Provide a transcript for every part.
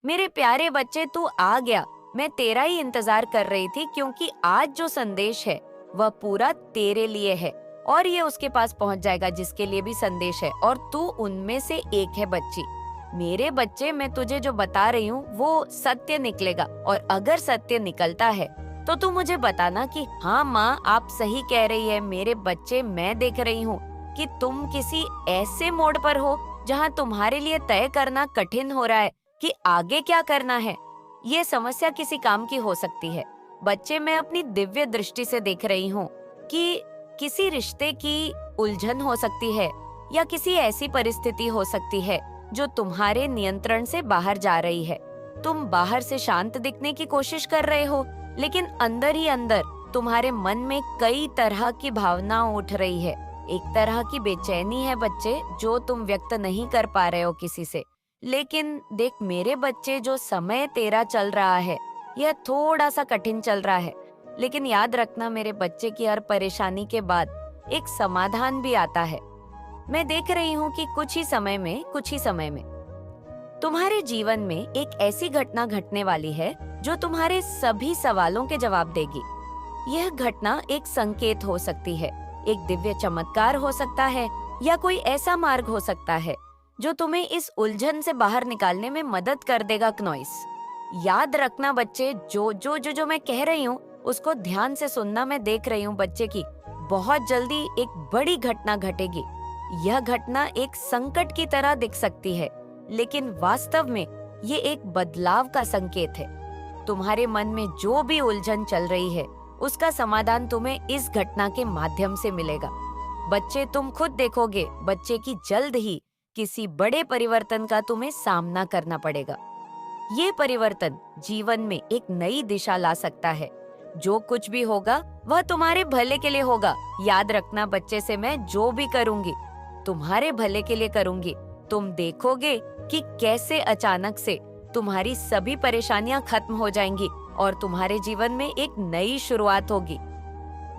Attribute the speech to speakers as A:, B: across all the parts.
A: मेरे प्यारे बच्चे, तू आ गया। मैं तेरा ही इंतजार कर रही थी, क्योंकि आज जो संदेश है वह पूरा तेरे लिए है और ये उसके पास पहुंच जाएगा जिसके लिए भी संदेश है, और तू उनमें से एक है बच्ची। मेरे बच्चे, मैं तुझे जो बता रही हूँ वो सत्य निकलेगा, और अगर सत्य निकलता है तो तू मुझे बताना कि हाँ माँ, आप सही कह रही है। मेरे बच्चे, मैं देख रही हूँ कि तुम किसी ऐसे मोड़ पर हो जहाँ तुम्हारे लिए तय करना कठिन हो रहा है कि आगे क्या करना है। ये समस्या किसी काम की हो सकती है। बच्चे, मैं अपनी दिव्य दृष्टि से देख रही हूँ कि किसी रिश्ते की उलझन हो सकती है, या किसी ऐसी परिस्थिति हो सकती है जो तुम्हारे नियंत्रण से बाहर जा रही है। तुम बाहर से शांत दिखने की कोशिश कर रहे हो, लेकिन अंदर ही अंदर तुम्हारे मन में कई तरह की भावनाएं उठ रही है। एक तरह की बेचैनी है बच्चे, जो तुम व्यक्त नहीं कर पा रहे हो किसी से। लेकिन देख मेरे बच्चे, जो समय तेरा चल रहा है यह थोड़ा सा कठिन चल रहा है, लेकिन याद रखना मेरे बच्चे की हर परेशानी के बाद एक समाधान भी आता है। मैं देख रही हूँ कि कुछ ही समय में तुम्हारे जीवन में एक ऐसी घटना घटने वाली है जो तुम्हारे सभी सवालों के जवाब देगी। यह घटना एक संकेत हो सकती है, एक दिव्य चमत्कार हो सकता है, या कोई ऐसा मार्ग हो सकता है जो तुम्हें इस उलझन से बाहर निकालने में मदद कर देगा। क्नॉइस, याद रखना बच्चे, जो मैं कह रही हूँ उसको ध्यान से सुनना। मैं देख रही हूँ बच्चे की बहुत जल्दी एक बड़ी घटना घटेगी। यह घटना एक संकट की तरह दिख सकती है, लेकिन वास्तव में ये एक बदलाव का संकेत है। तुम्हारे मन में जो भी उलझन चल रही है उसका समाधान तुम्हें इस घटना के माध्यम से मिलेगा। बच्चे, तुम खुद देखोगे बच्चे की जल्द ही किसी बड़े परिवर्तन का तुम्हें सामना करना पड़ेगा। ये परिवर्तन जीवन में एक नई दिशा ला सकता है। जो कुछ भी होगा वह तुम्हारे भले के लिए होगा। याद रखना बच्चे से, मैं जो भी करूंगी तुम्हारे भले के लिए करूंगी। तुम देखोगे कि कैसे अचानक से तुम्हारी सभी परेशानियां खत्म हो जाएंगी और तुम्हारे जीवन में एक नई शुरुआत होगी।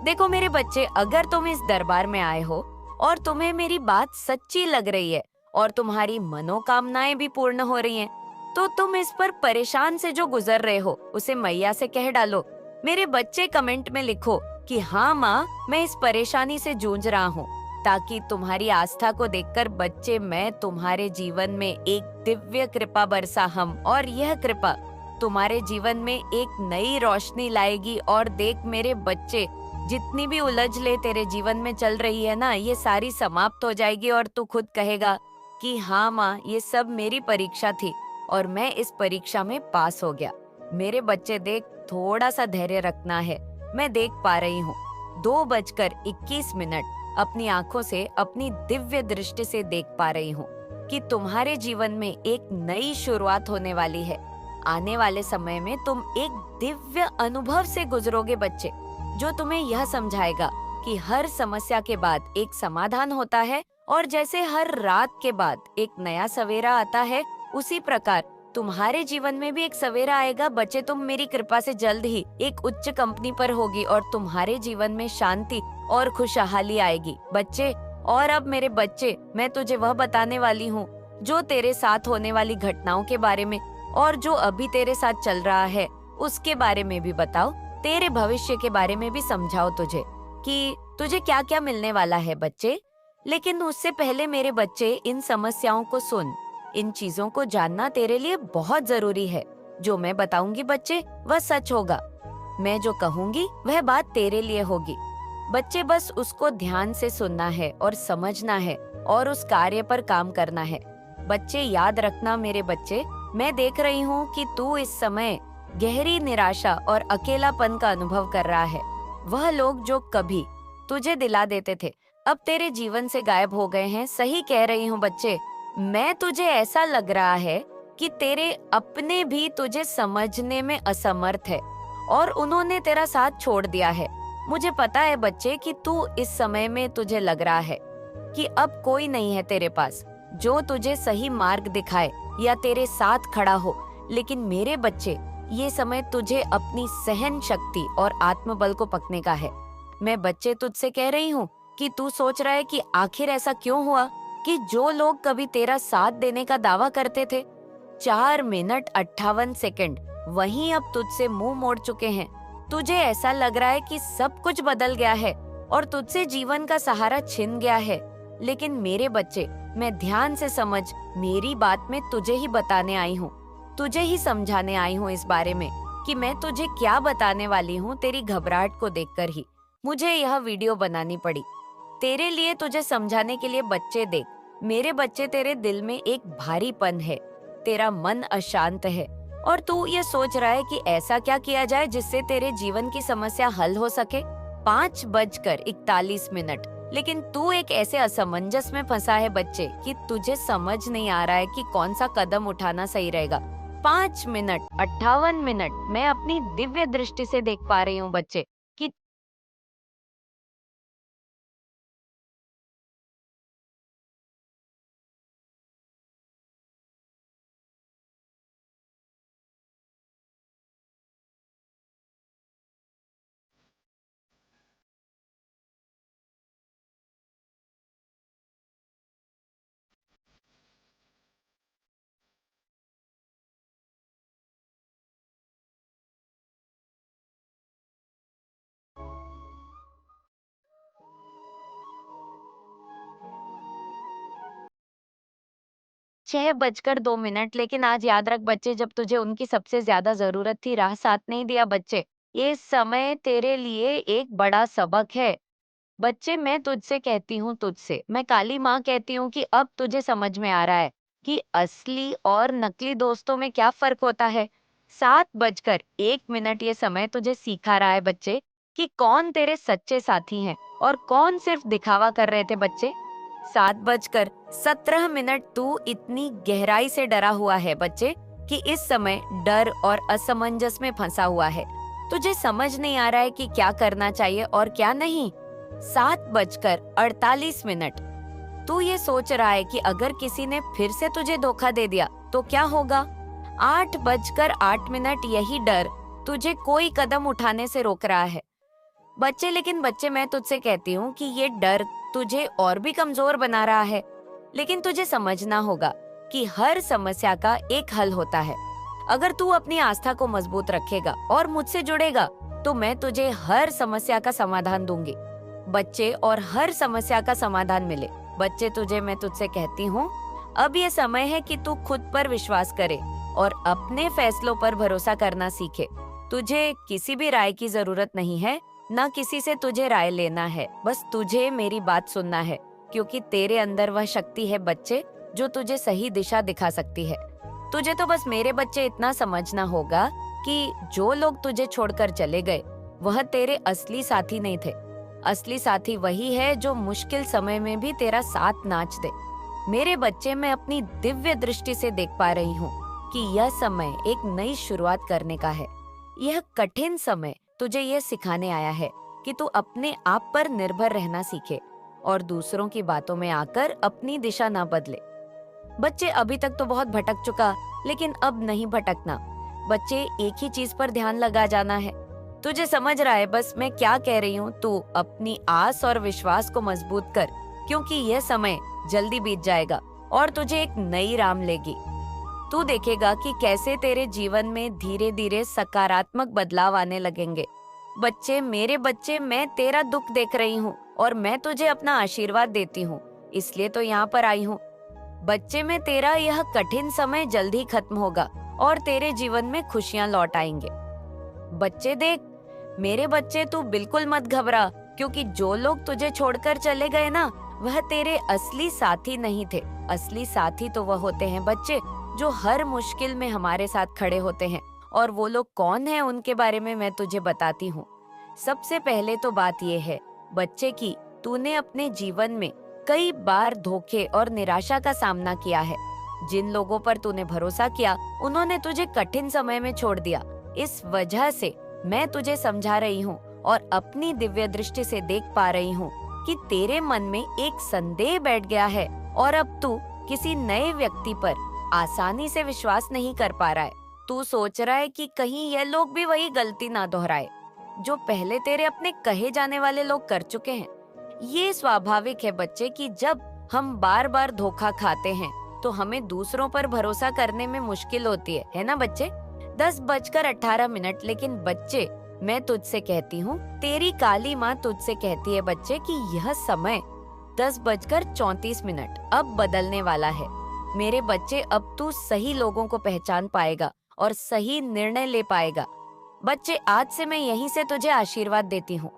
A: देखो मेरे बच्चे, अगर तुम इस दरबार में आए हो और तुम्हें मेरी बात सच्ची लग रही है और तुम्हारी मनोकामनाएं भी पूर्ण हो रही हैं, तो तुम इस पर परेशान से जो गुजर रहे हो उसे मैया से कह डालो। मेरे बच्चे, कमेंट में लिखो कि हाँ माँ, मैं इस परेशानी से जूझ रहा हूँ, ताकि तुम्हारी आस्था को देखकर बच्चे, मैं तुम्हारे जीवन में एक दिव्य कृपा बरसा हम, और यह कृपा तुम्हारे जीवन में एक नई रोशनी लाएगी। और देख मेरे बच्चे, जितनी भी उलझले तेरे जीवन में चल रही है ना, ये सारी समाप्त हो जाएगी और तू खुद कहेगा कि हाँ माँ, ये सब मेरी परीक्षा थी और मैं इस परीक्षा में पास हो गया। मेरे बच्चे देख, थोड़ा सा धैर्य रखना है। मैं देख पा रही हूँ 2:21 अपनी आंखों से, अपनी दिव्य दृष्टि से देख पा रही हूँ कि तुम्हारे जीवन में एक नई शुरुआत होने वाली है। आने वाले समय में तुम एक दिव्य अनुभव से गुजरोगे बच्चे, जो तुम्हें यह समझाएगा कि हर समस्या के बाद एक समाधान होता है, और जैसे हर रात के बाद एक नया सवेरा आता है, उसी प्रकार तुम्हारे जीवन में भी एक सवेरा आएगा बच्चे। तुम मेरी कृपा से जल्द ही एक उच्च कंपनी पर होगी और तुम्हारे जीवन में शांति और खुशहाली आएगी बच्चे। और अब मेरे बच्चे, मैं तुझे वह बताने वाली हूँ जो तेरे साथ होने वाली घटनाओं के बारे में, और जो अभी तेरे साथ चल रहा है उसके बारे में भी बताओ। तेरे भविष्य के बारे में भी समझाओ तुझे कि तुझे क्या क्या मिलने वाला है बच्चे। लेकिन उससे पहले मेरे बच्चे, इन समस्याओं को सुन। इन चीजों को जानना तेरे लिए बहुत जरूरी है। जो मैं बताऊंगी बच्चे, वह सच होगा। मैं जो कहूंगी वह बात तेरे लिए होगी बच्चे। बस उसको ध्यान से सुनना है और समझना है और उस कार्य पर काम करना है। बच्चे याद रखना मेरे बच्चे, मैं देख रही हूँ कि तू इस समय गहरी निराशा और अकेलापन का अनुभव कर रहा है। वह लोग जो कभी तुझे दिला देते थे, अब तेरे जीवन से गायब हो गए हैं। सही कह रही हूँ बच्चे, मैं तुझे ऐसा लग रहा है कि तेरे अपने भी तुझे समझने में असमर्थ है और उन्होंने तेरा साथ छोड़ दिया है। मुझे पता है बच्चे कि तू इस समय में तुझे लग रहा है कि अब कोई नहीं है तेरे पास जो तुझे सही मार्ग दिखाए या तेरे साथ खड़ा हो। लेकिन मेरे बच्चे, ये समय तुझे अपनी सहन शक्ति और आत्मबल को पकने का है। मैं बच्चे तुझसे कह रही हूँ कि तू सोच रहा है कि आखिर ऐसा क्यों हुआ कि जो लोग कभी तेरा साथ देने का दावा करते थे 4 मिनट 58 सेकंड वहीं अब तुझसे मुंह मोड़ चुके हैं। तुझे ऐसा लग रहा है कि सब कुछ बदल गया है और तुझसे जीवन का सहारा छिन गया है। लेकिन मेरे बच्चे, मैं ध्यान से समझ, मेरी बात में तुझे ही बताने आई हूँ, तुझे ही समझाने आई हूँ इस बारे में कि मैं तुझे क्या बताने वाली हूँ। तेरी घबराहट को देखकर ही मुझे यह वीडियो बनानी पड़ी। तेरे लिए, तुझे समझाने के लिए। बच्चे देख, मेरे बच्चे, तेरे दिल में एक भारीपन है, तेरा मन अशांत है और तू ये सोच रहा है कि ऐसा क्या किया जाए जिससे तेरे जीवन की समस्या हल हो सके। 5:41, लेकिन तू एक ऐसे असमंजस में फंसा है बच्चे कि तुझे समझ नहीं आ रहा है कि कौन सा कदम उठाना सही रहेगा। 5:58 मैं अपनी दिव्य दृष्टि से देख पा रही हूँ बच्चे कि 6:02। लेकिन आज याद रख बच्चे, जब तुझे उनकी सबसे ज्यादा जरूरत थी, राह साथ नहीं दिया बच्चे। ये समय तेरे लिए एक बड़ा सबक है बच्चे। मैं तुझसे कहती हूँ, तुझसे मैं काली माँ कहती हूँ कि अब तुझे समझ में आ रहा है कि असली और नकली दोस्तों में क्या फर्क होता है। 7:01 ये समय तुझे सिखा रहा है बच्चे कि कौन तेरे सच्चे साथी हैं और कौन सिर्फ दिखावा कर रहे थे बच्चे। 7:17 तू इतनी गहराई से डरा हुआ है बच्चे कि इस समय डर और असमंजस में फंसा हुआ है। तुझे समझ नहीं आ रहा है कि क्या करना चाहिए और क्या नहीं। 7:48 तू ये सोच रहा है कि अगर किसी ने फिर से तुझे धोखा दे दिया तो क्या होगा। 8:08 यही डर तुझे कोई कदम उठाने से रोक रहा है बच्चे। लेकिन बच्चे, मैं तुझसे कहती हूँ कि ये डर तुझे और भी कमजोर बना रहा है। लेकिन तुझे समझना होगा कि हर समस्या का एक हल होता है। अगर तू अपनी आस्था को मजबूत रखेगा और मुझसे जुड़ेगा तो मैं तुझे हर समस्या का समाधान दूंगी बच्चे, और हर समस्या का समाधान मिले बच्चे। मैं तुझसे कहती हूँ, अब ये समय है कि तू खुद पर विश्वास करे और अपने फैसलों पर भरोसा करना सीखे। तुझे किसी भी राय की जरूरत नहीं है, ना किसी से तुझे राय लेना है। बस तुझे मेरी बात सुनना है, क्योंकि तेरे अंदर वह शक्ति है बच्चे जो तुझे सही दिशा दिखा सकती है। तुझे तो बस मेरे बच्चे इतना समझना होगा कि जो लोग तुझे छोड़कर चले गए वह तेरे असली साथी नहीं थे। असली साथी वही है जो मुश्किल समय में भी तेरा साथ नाच दे। मेरे बच्चे, मैं अपनी दिव्य दृष्टि से देख पा रही हूँ कि यह समय एक नई शुरुआत करने का है। यह कठिन समय तुझे यह सिखाने आया है कि तू अपने आप पर निर्भर रहना सीखे और दूसरों की बातों में आकर अपनी दिशा ना बदले। बच्चे, अभी तक तो बहुत भटक चुका, लेकिन अब नहीं भटकना बच्चे। एक ही चीज पर ध्यान लगा जाना है। तुझे समझ रहा है बस मैं क्या कह रही हूँ। तू अपनी आस और विश्वास को मजबूत कर, क्योंकि यह समय जल्दी बीत जाएगा और तुझे एक नई राह लेगी। तू देखेगा कि कैसे तेरे जीवन में धीरे धीरे सकारात्मक बदलाव आने लगेंगे बच्चे। मेरे बच्चे, मैं तेरा दुख देख रही हूँ और मैं तुझे अपना आशीर्वाद देती हूँ, इसलिए तो यहाँ पर आई हूँ बच्चे। मैं तेरा यह कठिन समय जल्दी खत्म होगा और तेरे जीवन में खुशियाँ लौट आएंगे बच्चे। देख मेरे बच्चे, तू बिल्कुल मत घबरा, क्योंकि जो लोग तुझे छोड़कर चले गए ना, वह तेरे असली साथी नहीं थे। असली साथी तो वह होते हैं बच्चे जो हर मुश्किल में हमारे साथ खड़े होते हैं। और वो लोग कौन हैं, उनके बारे में मैं तुझे बताती हूँ। सबसे पहले तो बात यह है बच्चे कि तूने अपने जीवन में कई बार धोखे और निराशा का सामना किया है। जिन लोगों पर तूने भरोसा किया, उन्होंने तुझे कठिन समय में छोड़ दिया। इस वजह से मैं तुझे समझा रही हूँ और अपनी दिव्य दृष्टि से देख पा रही हूँ कि तेरे मन में एक संदेह बैठ गया है और अब तू किसी नए व्यक्ति पर आसानी से विश्वास नहीं कर पा रहा है। तू सोच रहा है कि कहीं ये लोग भी वही गलती ना दोहराए जो पहले तेरे अपने कहे जाने वाले लोग कर चुके हैं। ये स्वाभाविक है बच्चे कि जब हम बार बार धोखा खाते हैं तो हमें दूसरों पर भरोसा करने में मुश्किल होती है ना बच्चे? 10:18, लेकिन बच्चे मैं तुझसे कहती हूँ, तेरी काली माँ तुझसे कहती है बच्चे कि यह समय 10:34 अब बदलने वाला है। मेरे बच्चे, अब तू सही लोगों को पहचान पाएगा और सही निर्णय ले पाएगा। बच्चे, आज से मैं यहीं से तुझे आशीर्वाद देती हूँ।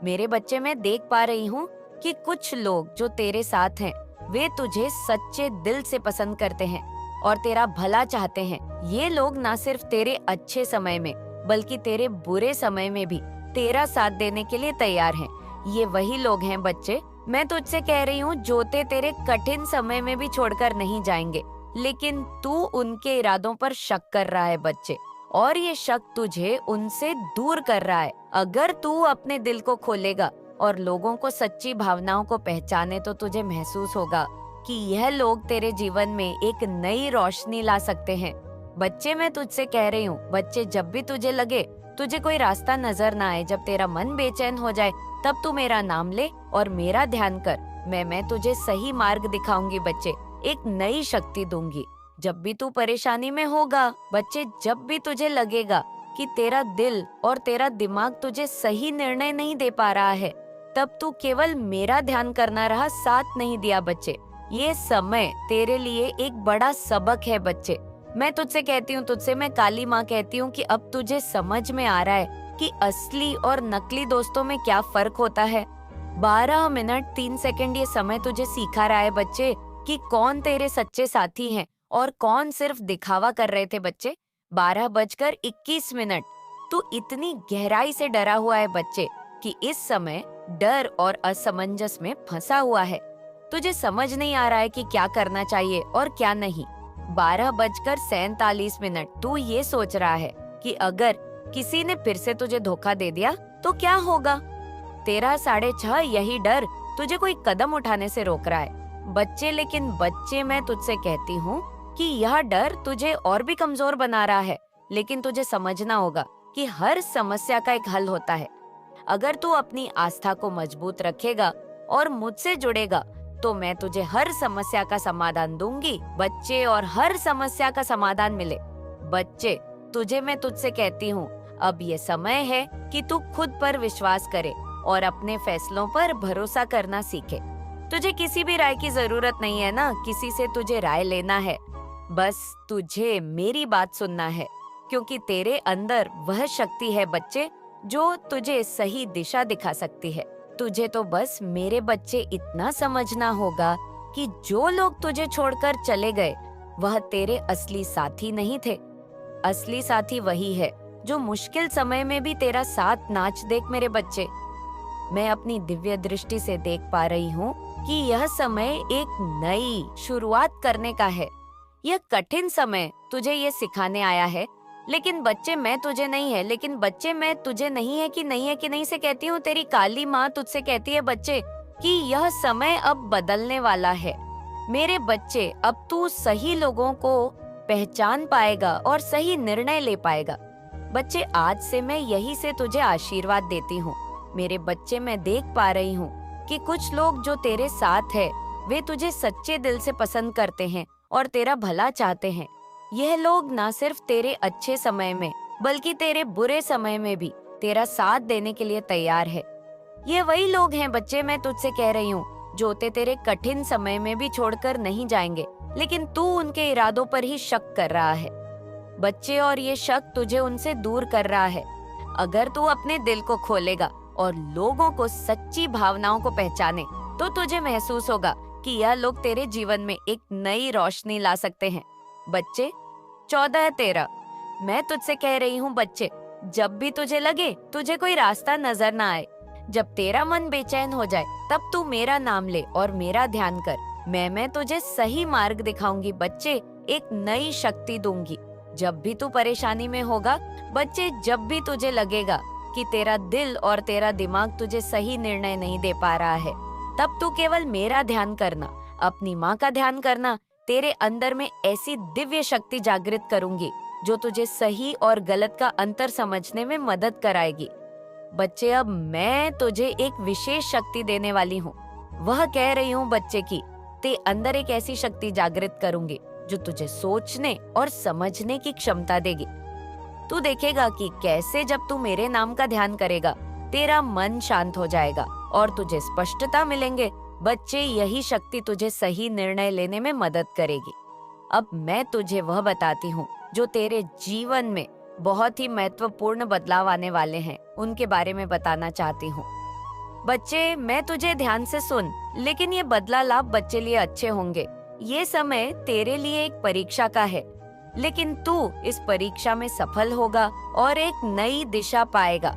A: मेरे बच्चे, मैं देख पा रही हूँ कि कुछ लोग जो तेरे साथ हैं, वे तुझे सच्चे दिल से पसंद करते हैं और तेरा भला चाहते हैं। ये लोग ना सिर्फ तेरे अच्छे समय में बल्कि तेरे बुरे समय में भी तेरा साथ देने के लिए तैयार हैं। ये वही लोग हैं बच्चे, मैं तुझसे कह रही हूँ, जो तेरे कठिन समय में भी छोड़कर नहीं जाएंगे। लेकिन तू उनके इरादों पर शक कर रहा है बच्चे, और ये शक तुझे उनसे दूर कर रहा है। अगर तू अपने दिल को खोलेगा और लोगों को सच्ची भावनाओं को पहचाने तो तुझे महसूस होगा कि यह लोग तेरे जीवन में एक नई रोशनी ला सकते हैं। बच्चे, मैं तुझसे कह रही हूँ बच्चे, जब भी तुझे लगे तुझे कोई रास्ता नजर ना आए, जब तेरा मन बेचैन हो जाए, तब तू मेरा नाम ले और मेरा ध्यान कर। मैं तुझे सही मार्ग दिखाऊंगी बच्चे, एक नई शक्ति दूंगी। जब भी तू परेशानी में होगा बच्चे, जब भी तुझे लगेगा कि तेरा दिल और तेरा दिमाग तुझे सही निर्णय नहीं दे पा रहा है, तब तू केवल मेरा ध्यान करना रहा, साथ नहीं दिया बच्चे। ये समय तेरे लिए एक बड़ा सबक है बच्चे। मैं तुझसे कहती हूँ, तुझसे मैं काली माँ कहती हूँ कि अब तुझे समझ में आ रहा है कि असली और नकली दोस्तों में क्या फर्क होता है। 12 मिनट 3 सेकंड ये समय तुझे सिखा रहा है बच्चे कि कौन तेरे सच्चे साथी हैं और कौन सिर्फ दिखावा कर रहे थे बच्चे। 12:21 तू इतनी गहराई से डरा हुआ है बच्चे कि इस समय डर और असमंजस में फंसा हुआ है। तुझे समझ नहीं आ रहा है कि क्या करना चाहिए और क्या नहीं। 12:47 तू ये सोच रहा है कि अगर किसी ने फिर से तुझे धोखा दे दिया तो क्या होगा। तेरा 6:30 यही डर तुझे कोई कदम उठाने से रोक रहा है बच्चे। लेकिन बच्चे, मैं तुझसे कहती हूँ कि यह डर तुझे और भी कमजोर बना रहा है। लेकिन तुझे समझना होगा कि हर समस्या का एक हल होता है। अगर तू अपनी आस्था को मजबूत रखेगा और मुझसे जुड़ेगा तो मैं तुझे हर समस्या का समाधान दूंगी बच्चे, और हर समस्या का समाधान मिले बच्चे। मैं तुझसे कहती हूँ, अब ये समय है कि तू खुद पर विश्वास करे और अपने फैसलों पर भरोसा करना सीखे। तुझे किसी भी राय की जरूरत नहीं है ना, किसी से तुझे राय लेना है, बस तुझे मेरी बात सुनना है, क्योंकि तेरे अंदर वह शक्ति है बच्चे जो तुझे सही दिशा दिखा सकती है। तुझे तो बस मेरे बच्चे इतना समझना होगा कि जो लोग तुझे छोड़कर चले गए वह तेरे असली साथी नहीं थे। असली साथी वही है जो मुश्किल समय में भी तेरा साथ नाच देख मेरे बच्चे। मैं अपनी दिव्य दृष्टि से देख पा रही हूँ कि यह समय एक नई शुरुआत करने का है। यह कठिन समय तुझे ये सिखाने आया है, लेकिन बच्चे मैं तुझे नहीं है, लेकिन बच्चे मैं तुझे नहीं है कि नहीं से कहती हूँ, तेरी काली माँ तुझसे कहती है बच्चे कि यह समय अब बदलने वाला है। मेरे बच्चे, अब तू सही लोगों को पहचान पाएगा और सही निर्णय ले पाएगा। बच्चे, आज से मैं यही से तुझे आशीर्वाद देती हूँ। मेरे बच्चे, मैं देख पा रही हूँ कि कुछ लोग जो तेरे साथ है वे तुझे सच्चे दिल से पसंद करते हैं और तेरा भला चाहते हैं। यह लोग ना सिर्फ तेरे अच्छे समय में बल्कि तेरे बुरे समय में भी तेरा साथ देने के लिए तैयार है। ये वही लोग हैं बच्चे, मैं तुझसे कह रही हूँ, जो तेरे कठिन समय में भी छोड़कर नहीं जाएंगे, लेकिन तू उनके इरादों पर ही शक कर रहा है बच्चे, और ये शक तुझे उनसे दूर कर रहा है। अगर तू अपने दिल को खोलेगा और लोगों को सच्ची भावनाओं को पहचाने तो तुझे महसूस होगा कि यह लोग तेरे जीवन में एक नई रोशनी ला सकते हैं बच्चे। 14:13 मैं तुझसे कह रही हूँ बच्चे, जब भी तुझे लगे तुझे कोई रास्ता नजर ना आए, जब तेरा मन बेचैन हो जाए, तब तू मेरा नाम ले और मेरा ध्यान कर। मैं तुझे सही मार्ग दिखाऊंगी बच्चे, एक नई शक्ति दूंगी। जब भी तू परेशानी में होगा बच्चे, जब भी तुझे लगेगा कि तेरा दिल और तेरा दिमाग तुझे सही निर्णय नहीं दे पा रहा है, तब तू केवल मेरा ध्यान करना, अपनी माँ का ध्यान करना। तेरे अंदर में ऐसी दिव्य शक्ति जागृत करूंगी जो तुझे सही और गलत का अंतर समझने में मदद कराएगी बच्चे। अब मैं तुझे एक विशेष शक्ति देने वाली हूँ। वह कह रही हूँ बच्चे की ते अंदर एक ऐसी शक्ति जागृत करूंगी जो तुझे सोचने और समझने की क्षमता देगी। तू देखेगा कि कैसे जब तू मेरे नाम का ध्यान करेगा तेरा मन शांत हो जाएगा और तुझे स्पष्टता मिलेंगे। बच्चे, यही शक्ति तुझे सही निर्णय लेने में मदद करेगी। अब मैं तुझे वह बताती हूँ जो तेरे जीवन में बहुत ही महत्वपूर्ण बदलाव आने वाले हैं, उनके बारे में बताना चाहती हूँ। बच्चे, मैं तुझे ध्यान से सुन, लेकिन ये बदलाव बच्चे लिए अच्छे होंगे। ये समय तेरे लिए एक परीक्षा का है, लेकिन तू इस परीक्षा में सफल होगा और एक नई दिशा पाएगा।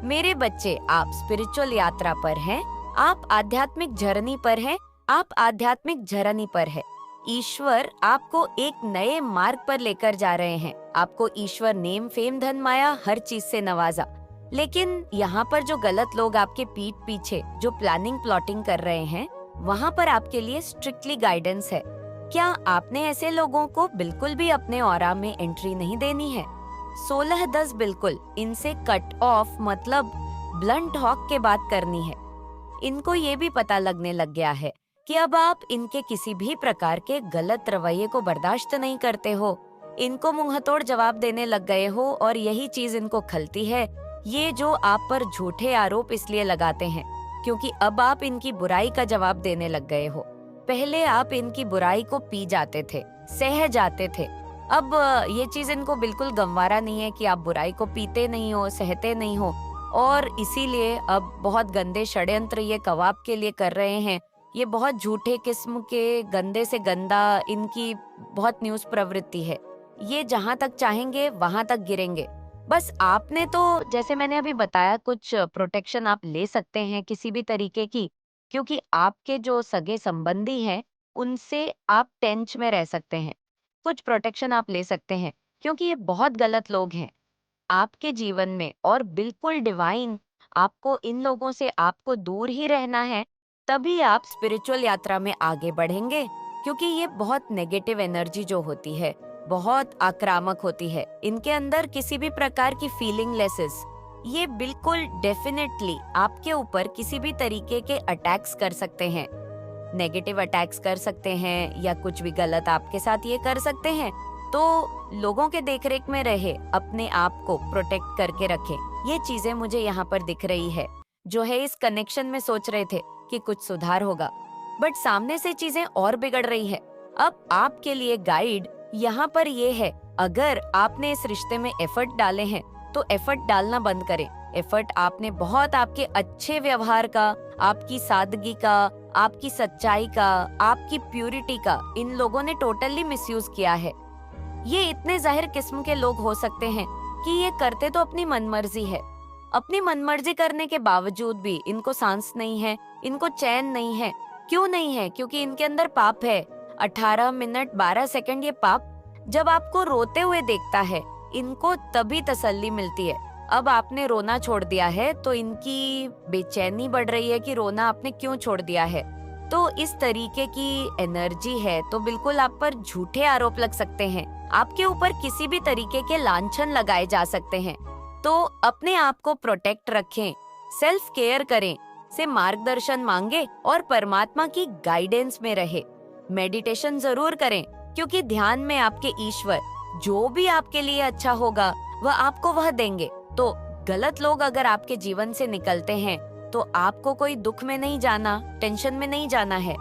A: मेरे बच्चे, आप स्पिरिचुअल यात्रा पर हैं, आप आध्यात्मिक जर्नी पर हैं, आप आध्यात्मिक जर्नी पर है। ईश्वर आपको एक नए मार्ग पर लेकर जा रहे हैं। आपको ईश्वर नेम, फेम, धन, माया हर चीज से नवाजा। लेकिन यहाँ पर जो गलत लोग आपके पीठ पीछे जो प्लानिंग प्लॉटिंग कर रहे हैं, वहाँ पर आपके लिए स्ट्रिक्टली गाइडेंस है। क्या आपने ऐसे लोगों को बिल्कुल भी अपने ऑरा में एंट्री नहीं देनी है? 16-10 बिल्कुल इनसे कट ऑफ, मतलब ब्लंट हॉक के बात करनी है। इनको ये भी पता लगने लग गया है कि अब आप इनके किसी भी प्रकार के गलत रवैये को बर्दाश्त नहीं करते हो। इनको मुंहतोड़ जवाब देने लग गए हो और यही चीज इनको खलती है। ये जो आप पर झूठे आरोप इसलिए लगाते हैं क्योंकि अब आप इनकी बुराई का जवाब देने लग गए हो। पहले आप इनकी बुराई को पी जाते थे, सह जाते थे। अब ये चीज इनको बिल्कुल गंवारा नहीं है कि आप बुराई को पीते नहीं हो, सहते नहीं हो, और इसीलिए अब बहुत गंदे षड्यंत्र ये कबाब के लिए कर रहे हैं। ये बहुत झूठे किस्म के गंदे से गंदा इनकी बहुत न्यूज प्रवृत्ति है। ये जहां तक चाहेंगे वहां तक गिरेंगे। बस आपने तो, जैसे मैंने अभी बताया, कुछ प्रोटेक्शन आप ले सकते हैं किसी भी तरीके की, क्योंकि आपके जो सगे संबंधी हैं उनसे आप टेंच में रह सकते हैं। कुछ प्रोटेक्शन आप ले सकते हैं क्योंकि ये बहुत गलत लोग हैं आपके जीवन में, और बिल्कुल डिवाइन आपको इन लोगों से आपको दूर ही रहना है। तभी आप स्पिरिचुअल यात्रा में आगे बढ़ेंगे, क्योंकि ये बहुत नेगेटिव एनर्जी जो होती है बहुत आक्रामक होती है। इनके अंदर किसी भी प्रकार की फीलिंगलेसेस, ये बिल्कुल डेफिनेटली आपके ऊपर किसी भी तरीके के अटैक्स कर सकते हैं, नेगेटिव अटैक्स कर सकते हैं, या कुछ भी गलत आपके साथ ये कर सकते हैं। तो लोगों के देखरेख में रहे, अपने आप को प्रोटेक्ट करके रखें। ये चीजें मुझे यहाँ पर दिख रही है। जो है इस कनेक्शन में सोच रहे थे कि कुछ सुधार होगा, बट सामने से चीजें और बिगड़ रही है। अब आपके लिए गाइड यहाँ पर ये है, अगर आपने इस रिश्ते में एफर्ट डाले हैं तो एफर्ट डालना बंद करें। एफर्ट आपने बहुत आपके अच्छे व्यवहार का, आपकी सादगी का, आपकी सच्चाई का, आपकी प्यूरिटी का इन लोगों ने टोटली मिसयूज किया है। ये इतने जाहिर किस्म के लोग हो सकते हैं कि ये करते तो अपनी मनमर्जी है। अपनी मनमर्जी करने के बावजूद भी इनको सांस नहीं है, इनको चैन नहीं है। क्यों नहीं है? क्योंकि इनके अंदर पाप है। 18 मिनट 12 सेकंड ये पाप जब आपको रोते हुए देखता है, इनको तभी तसल्ली मिलती है। अब आपने रोना छोड़ दिया है तो इनकी बेचैनी बढ़ रही है कि रोना आपने क्यों छोड़ दिया है। तो इस तरीके की एनर्जी है, तो बिल्कुल आप पर झूठे आरोप लग सकते हैं, आपके ऊपर किसी भी तरीके के लांछन लगाए जा सकते हैं। तो अपने आप को प्रोटेक्ट रखें, सेल्फ केयर करें, से मार्गदर्शन मांगे और परमात्मा की गाइडेंस में रहे। मेडिटेशन जरूर करें, क्योंकि ध्यान में आपके ईश्वर जो भी आपके लिए अच्छा होगा वह आपको वह देंगे। तो गलत लोग अगर आपके जीवन से निकलते हैं तो आपको कोई दुख में नहीं जाना, टेंशन में नहीं जाना है।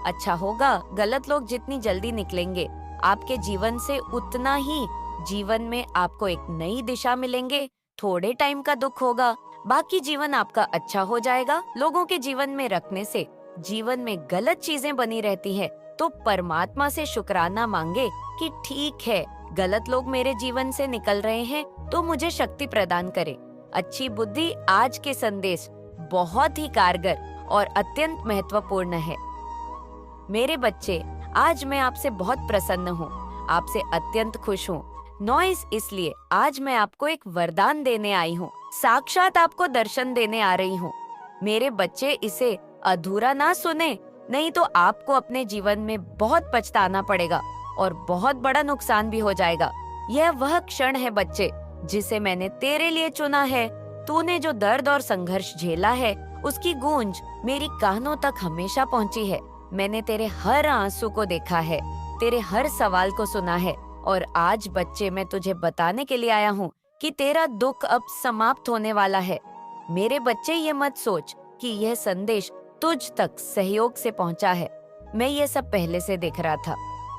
A: अच्छा होगा, गलत लोग जितनी जल्दी निकलेंगे आपके जीवन से उतना ही जीवन में आपको एक नई दिशा मिलेंगे। थोड़े टाइम का दुख होगा, बाकी जीवन आपका अच्छा हो जाएगा। लोगों के जीवन में रखने से जीवन में गलत चीजें बनी रहती है, तो परमात्मा से शुक्राना मांगे कि ठीक है, गलत लोग मेरे जीवन से निकल रहे हैं तो मुझे शक्ति प्रदान करे। अच्छी बुद्धि आज के संदेश बहुत ही कारगर और अत्यंत महत्वपूर्ण है। मेरे बच्चे, आज मैं आपसे बहुत प्रसन्न हूँ, आपसे अत्यंत खुश हूँ। नॉइस, इसलिए आज मैं आपको एक वरदान देने आई हूँ, साक्षात आपको दर्शन देने आ रही हूँ। मेरे बच्चे, इसे अधूरा ना सुने, नहीं तो आपको अपने जीवन में बहुत पछताना पड़ेगा और बहुत बड़ा नुकसान भी हो जाएगा। यह वह क्षण है बच्चे जिसे मैंने तेरे लिए चुना है। तूने जो दर्द और संघर्ष झेला है उसकी गूंज मेरी कानों तक हमेशा पहुंची है। मैंने तेरे हर आंसू को देखा है, तेरे हर सवाल को सुना है, और आज बच्चे मैं तुझे बताने के लिए आया हूँ कि तेरा दुख अब समाप्त होने वाला है। मेरे बच्चे, ये मत सोच कि यह संदेश तुझ तक सहयोग से पहुंचा है। मैं ये सब पहले से देख रहा था।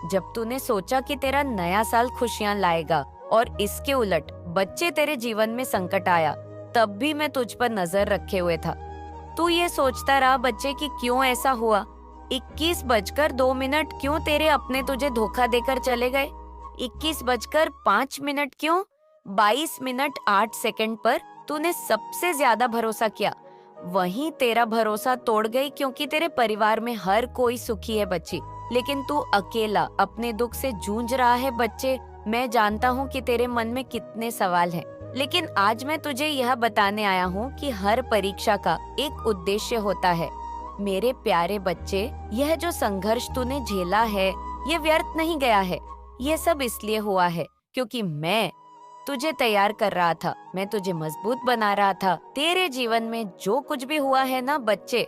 A: जब तूने सोचा कि तेरा नया साल खुशियां लाएगा और इसके उलट बच्चे तेरे जीवन में संकट आया, तब भी मैं तुझ पर नजर रखे हुए था। तू ये सोचता रहा बच्चे कि क्यों ऐसा हुआ। 21:02 क्यों तेरे अपने तुझे धोखा देकर चले गए। 21:05 क्यों। 22:08 पर तूने सबसे ज्यादा भरोसा किया, वहीं तेरा भरोसा तोड़ गई क्योंकि तेरे परिवार में हर कोई सुखी है बच्ची, लेकिन तू अकेला अपने दुख से जूझ रहा है। बच्चे, मैं जानता हूँ कि तेरे मन में कितने सवाल हैं, लेकिन आज मैं तुझे यह बताने आया हूँ कि हर परीक्षा का एक उद्देश्य होता है। मेरे प्यारे बच्चे, यह जो संघर्ष तूने झेला है, ये व्यर्थ नहीं गया है। ये सब इसलिए हुआ है क्योंकि मैं तुझे तैयार कर रहा था, मैं तुझे मजबूत बना रहा था। तेरे जीवन में जो कुछ भी हुआ है ना बच्चे,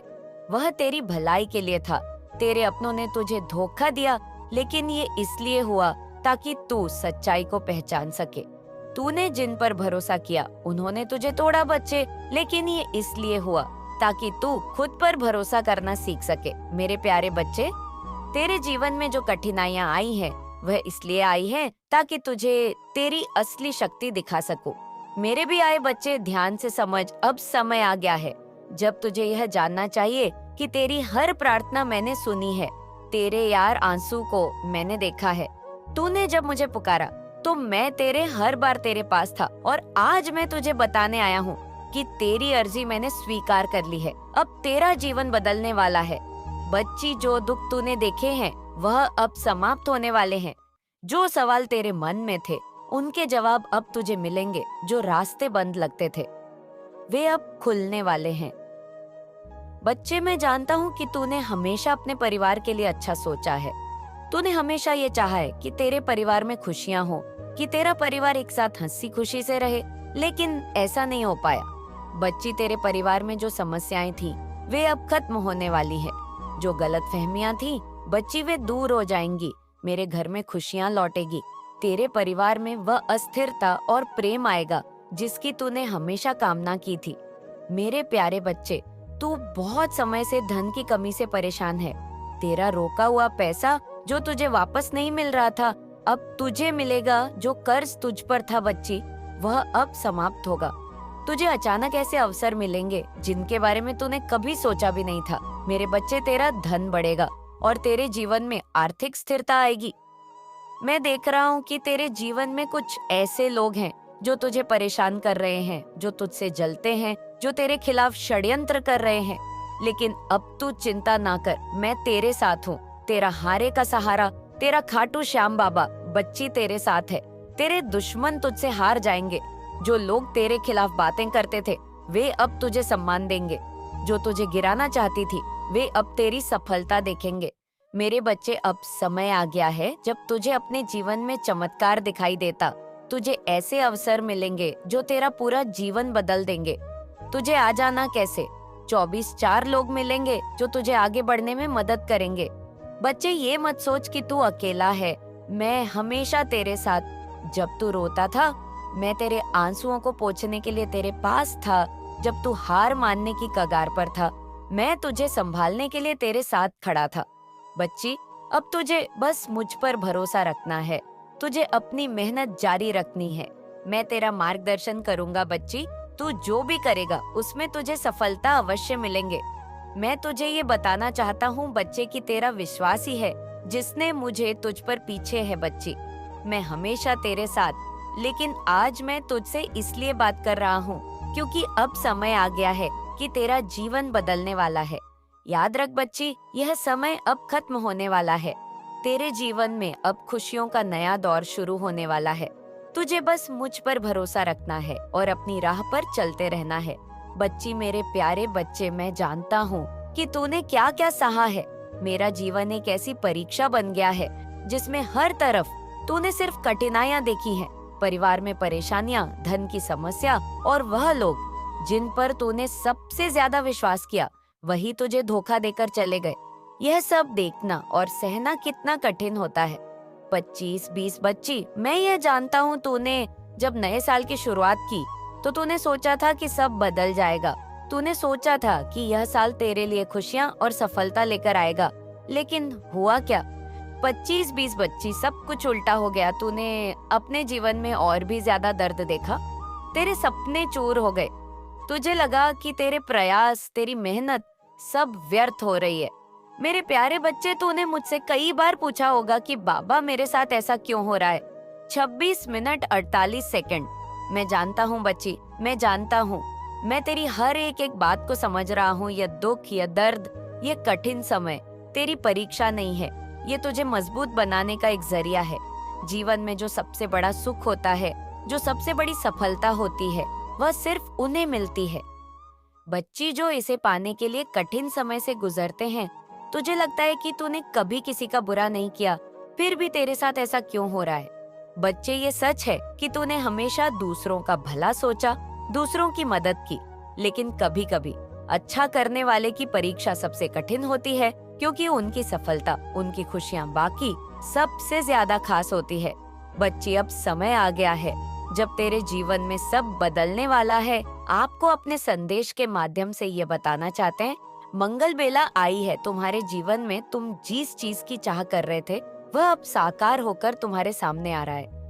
A: वह तेरी भलाई के लिए था। तेरे अपनों ने तुझे धोखा दिया, लेकिन ये इसलिए हुआ ताकि तू सच्चाई को पहचान सके। तूने जिन पर भरोसा किया उन्होंने तुझे तोड़ा बच्चे, लेकिन ये इसलिए हुआ ताकि तू खुद पर भरोसा करना सीख सके। मेरे प्यारे बच्चे, तेरे जीवन में जो कठिनाइयां आई हैं, वह इसलिए आई है ताकि तुझे तेरी असली शक्ति दिखा सकूं। मेरे भी आए बच्चे, ध्यान से समझ, अब समय आ गया है जब तुझे यह जानना चाहिए कि तेरी हर प्रार्थना मैंने सुनी है, तेरे यार आंसू को मैंने देखा है। तूने जब मुझे पुकारा तो मैं तेरे हर बार तेरे पास था, और आज मैं तुझे बताने आया हूँ कि तेरी अर्जी मैंने स्वीकार कर ली है। अब तेरा जीवन बदलने वाला है बच्ची। जो दुख तूने देखे हैं वह अब समाप्त होने वाले हैं। जो सवाल तेरे मन में थे उनके जवाब अब तुझे मिलेंगे। जो रास्ते बंद लगते थे वे अब खुलने वाले हैं। बच्चे, मैं जानता हूँ कि तूने हमेशा अपने परिवार के लिए अच्छा सोचा है। तूने हमेशा ये चाहा है कि तेरे परिवार में खुशियाँ हो, कि तेरा परिवार एक साथ हंसी खुशी से रहे, लेकिन ऐसा नहीं हो पाया। बच्ची, तेरे परिवार में जो समस्याएं थी वे अब खत्म होने वाली है। जो गलतफहमियां थी बच्ची, वे दूर हो जाएंगी। मेरे घर में खुशियां लौटेगी। तेरे परिवार में वह अस्थिरता और प्रेम आएगा जिसकी तूने हमेशा कामना की थी। मेरे प्यारे बच्चे, तू बहुत समय से धन की कमी से परेशान है। तेरा रोका हुआ पैसा जो तुझे वापस नहीं मिल रहा था, अब तुझे मिलेगा। जो कर्ज तुझ पर था बच्ची, वह अब समाप्त होगा। तुझे अचानक ऐसे अवसर मिलेंगे जिनके बारे में तूने कभी सोचा भी नहीं था। मेरे बच्चे, तेरा धन बढ़ेगा और तेरे जीवन में आर्थिक स्थिरता आएगी। मैं देख रहा हूँ कि तेरे जीवन में कुछ ऐसे लोग हैं जो तुझे परेशान कर रहे हैं, जो तुझसे जलते हैं, जो तेरे खिलाफ षड्यंत्र कर रहे हैं। लेकिन अब तू चिंता ना कर, मैं तेरे साथ हूँ। तेरा हारे का सहारा, तेरा खाटू श्याम बाबा बच्ची तेरे साथ है। तेरे दुश्मन तुझसे हार जाएंगे। जो लोग तेरे खिलाफ बातें करते थे वे अब तुझे सम्मान देंगे। जो तुझे गिराना चाहती थी वे अब तेरी सफलता देखेंगे। मेरे बच्चे, अब समय आ गया है जब तुझे अपने जीवन में चमत्कार दिखाई देता। तुझे ऐसे अवसर मिलेंगे जो तेरा पूरा जीवन बदल देंगे। तुझे आ जाना कैसे, 24/4 लोग मिलेंगे जो तुझे आगे बढ़ने में मदद करेंगे। बच्चे, ये मत सोच कि तू अकेला है। मैं हमेशा तेरे साथ। जब तू रोता था मैं तेरे आंसुओं को पोंछने के लिए तेरे पास था। जब तू हार मानने की कगार पर था, मैं तुझे संभालने के लिए तेरे साथ खड़ा था। बच्ची, अब तुझे बस मुझ पर भरोसा रखना है। तुझे अपनी मेहनत जारी रखनी है। मैं तेरा मार्गदर्शन करूंगा बच्ची। तू जो भी करेगा उसमें तुझे सफलता अवश्य मिलेंगे। मैं तुझे ये बताना चाहता हूँ बच्चे कि तेरा विश्वास ही है जिसने मुझे तुझ पर पीछे है बच्ची। मैं हमेशा तेरे साथ। लेकिन आज मैं तुझसे इसलिए बात कर रहा हूँ क्योंकि अब समय आ गया है कि तेरा जीवन बदलने वाला है। याद रख बच्ची, यह समय अब खत्म होने वाला है। तेरे जीवन में अब खुशियों का नया दौर शुरू होने वाला है। तुझे बस मुझ पर भरोसा रखना है और अपनी राह पर चलते रहना है। बच्ची, मेरे प्यारे बच्चे, मैं जानता हूँ कि तूने क्या क्या सहा है। मेरा जीवन एक ऐसी परीक्षा बन गया है जिसमें हर तरफ तूने सिर्फ कठिनाइयाँ देखी हैं। परिवार में परेशानियाँ, धन की समस्या, और वह लोग जिन पर तूने सबसे ज्यादा विश्वास किया वही तुझे धोखा देकर चले गए। यह सब देखना और सहना कितना कठिन होता है। 25-20 बच्ची, मैं यह जानता हूँ तूने जब नए साल की शुरुआत की तो तूने सोचा था कि सब बदल जाएगा। तूने सोचा था कि यह साल तेरे लिए खुशियाँ और सफलता लेकर आएगा, लेकिन हुआ क्या? 25-20 बच्ची, सब कुछ उल्टा हो गया। तूने अपने जीवन में और भी ज्यादा दर्द देखा। तेरे सपने चूर हो गए। तुझे लगा कि तेरे प्रयास, तेरी मेहनत सब व्यर्थ हो रही है। मेरे प्यारे बच्चे, तूने मुझसे कई बार पूछा होगा कि बाबा मेरे साथ ऐसा क्यों हो रहा है। 26 मिनट 48 सेकंड। मैं जानता हूँ बच्ची, मैं जानता हूँ। मैं तेरी हर एक बात को समझ रहा हूँ। यह दुख, यह दर्द, यह कठिन समय तेरी परीक्षा नहीं है, ये तुझे मजबूत बनाने का एक जरिया है। जीवन में जो सबसे बड़ा सुख होता है, जो सबसे बड़ी सफलता होती है, वह सिर्फ उन्हें मिलती है। बच्ची, जो इसे पाने के लिए कठिन समय से गुजरते हैं, तुझे लगता है कि तूने कभी किसी का बुरा नहीं किया, फिर भी तेरे साथ ऐसा क्यों हो रहा है? बच्चे, ये सच है कि तूने हमेशा दूसरों का भला सोचा, दूसरों की मदद की, लेकिन कभी कभी अच्छा करने वाले की परीक्षा सबसे कठिन होती है, क्योंकि उनकी सफलता, उनकी खुशियां बाकी सबसे ज्यादा खास होती है। बच्ची, अब समय आ गया है जब तेरे जीवन में सब बदलने वाला है। आपको अपने संदेश के माध्यम से ये बताना चाहते हैं, मंगल बेला आई है तुम्हारे जीवन में। तुम जिस चीज की चाह कर रहे थे, वह अब साकार होकर तुम्हारे सामने आ रहा है।